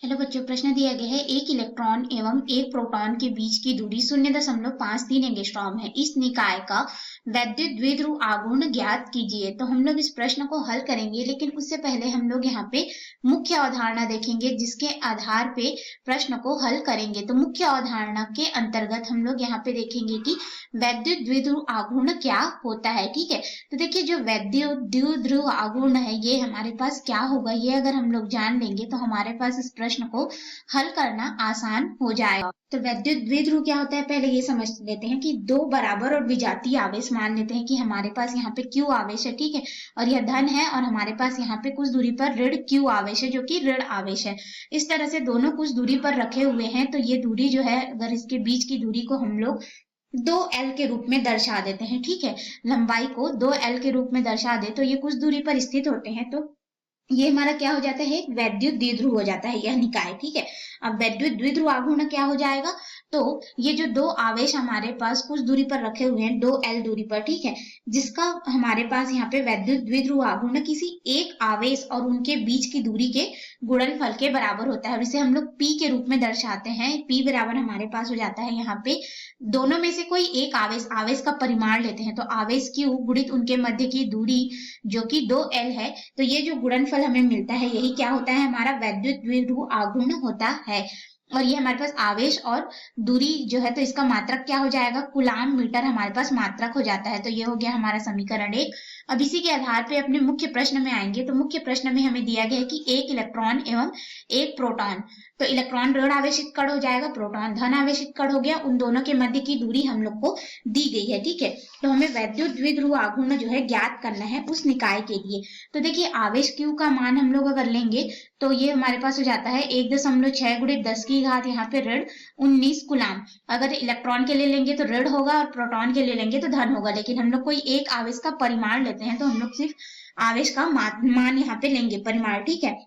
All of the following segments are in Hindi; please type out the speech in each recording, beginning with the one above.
हेलो बच्चों, प्रश्न दिया गया है एक इलेक्ट्रॉन एवं एक प्रोटॉन के बीच की दूरी 0.53 एंगस्ट्रॉम है। इस निकाय का वैद्युत द्विध्रुव आघूर्ण ज्ञात कीजिए। तो हम लोग इस प्रश्न को हल करेंगे, लेकिन उससे पहले हम लोग यहाँ पे मुख्य अवधारणा देखेंगे जिसके आधार पे प्रश्न को हल करेंगे। तो मुख्य अवधारणा के अंतर्गत हम लोग यहाँ पे देखेंगे कि वैद्युत द्विध्रुव आघूर्ण क्या होता है। ठीक है, तो देखिए जो वैद्युत द्विध्रुव आघूर्ण है ये हमारे पास क्या होगा, ये अगर हम लोग जान लेंगे तो हमारे पास इस प्रश्न को हल करना आसान हो जाएगा। तो वैद्युत द्विध्रुव क्या होता है, पहले ये समझ लेते हैं कि दो बराबर और विजातीय आवेश, मान लेते हैं कि हमारे पास यहाँ पे Q आवेश है, ठीक है, और यह धन है, और हमारे पास यहाँ पे कुछ दूरी पर ऋण Q आवेश है जो कि ऋण आवेश है। इस तरह से दोनों कुछ दूरी पर रखे हुए हैं। तो ये दूरी जो है, अगर इसके बीच की दूरी को हम लोग 2L के रूप में दर्शा देते हैं, ठीक है, लंबाई को 2L के रूप में दर्शा दे तो ये कुछ दूरी पर स्थित होते हैं। तो ये हमारा क्या हो जाता है, वैद्युत द्विध्रुव हो जाता है यह निकाय। ठीक है, अब वैद्युत द्विध्रुव आघूर्ण क्या हो जाएगा, तो ये जो दो आवेश हमारे पास कुछ दूरी पर रखे हुए हैं 2L दूरी पर, ठीक है, जिसका हमारे पास यहाँ पे वैद्युत द्विध्रुव आघूर्ण किसी एक आवेश और उनके बीच की दूरी के गुणनफल के बराबर होता है, और इसे हम लोग P के रूप में दर्शाते हैं। P बराबर हमारे पास हो जाता है यहाँ पे दोनों में से कोई एक आवेश का परिमाण लेते हैं, तो आवेश Q गुणित उनके मध्य की दूरी जो कि 2L है। तो ये जो गुणनफल हमें मिलता है यही क्या होता है, हमारा वैद्युत द्विध्रुव आघूर्ण होता है। और ये हमारे पास आवेश और दूरी जो है, तो इसका मात्रक क्या हो जाएगा, कूलाम मीटर हमारे पास मात्रक हो जाता है। तो ये हो गया हमारा समीकरण 1। अब इसी के आधार पे अपने मुख्य प्रश्न में आएंगे। तो मुख्य प्रश्न में हमें दिया गया है कि एक इलेक्ट्रॉन एवं एक प्रोटॉन, तो इलेक्ट्रॉन ऋण आवेशित कण हो जाएगा, प्रोटॉन धन आवेशित कण हो गया, उन दोनों के मध्य की दूरी हम लोग को दी गई है। ठीक है, तो हमें वैद्युत द्विध्रुव आघूर्ण जो है ज्ञात करना है उस निकाय के लिए। तो देखिए आवेश Q का मान हम लोग अगर लेंगे तो ये हमारे पास हो जाता है 1.6 गुणित 10 की घात यहाँ पे ऋण 19 कुलाम। अगर इलेक्ट्रॉन के लिए लेंगे तो ऋण होगा और प्रोटॉन के लिए लेंगे तो धन होगा, लेकिन हम लोग कोई एक आवेश का परिमाण लेते हैं तो हम लोग सिर्फ आवेश का मान यहाँ पे लेंगे, परिमाण। ठीक है,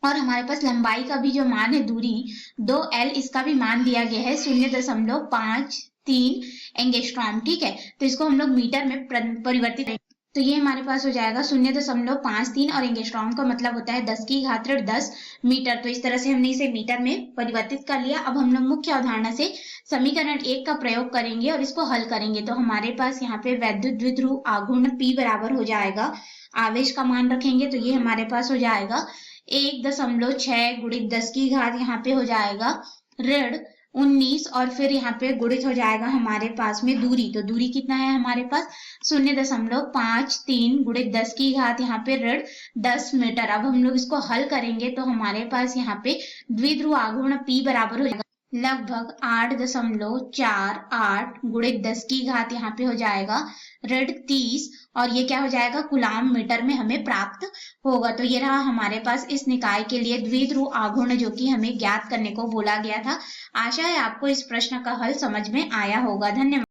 और हमारे पास लंबाई का भी जो मान है, दूरी 2L, इसका भी मान दिया गया है 0.53 एंगस्ट्रॉम। ठीक है, तो इसको हम लोग मीटर में परिवर्तित करेंगे तो ये हमारे पास हो जाएगा 0.53, और एंगस्ट्रॉम का मतलब होता है 10 की घात 10 मीटर। तो इस तरह से हमने इसे मीटर में परिवर्तित कर लिया। अब हम लोग मुख्य अवधारणा से समीकरण 1 का प्रयोग करेंगे और इसको हल करेंगे। तो हमारे पास यहाँ पे वैद्युत द्विध्रुव आघूर्ण P बराबर हो जाएगा, आवेश का मान रखेंगे तो ये हमारे पास हो जाएगा 1.6 गुणित 10 की घात यहाँ पे हो जाएगा ऋण 19, और फिर यहाँ पे गुणित हो जाएगा हमारे पास में दूरी। तो दूरी कितना है हमारे पास 0.53 गुणित 10 की घात यहाँ पे ऋण 10 मीटर। अब हम लोग इसको हल करेंगे तो हमारे पास यहाँ पे द्विध्रुव आघूर्ण P बराबर हो जाएगा लगभग 8.48 गुणित 10 की घात यहाँ पे हो जाएगा ऋण 30, और ये क्या हो जाएगा, कूलाम मीटर में हमें प्राप्त होगा। तो ये रहा हमारे पास इस निकाय के लिए द्विध्रुव आघूर्ण जो कि हमें ज्ञात करने को बोला गया था। आशा है आपको इस प्रश्न का हल समझ में आया होगा। धन्यवाद।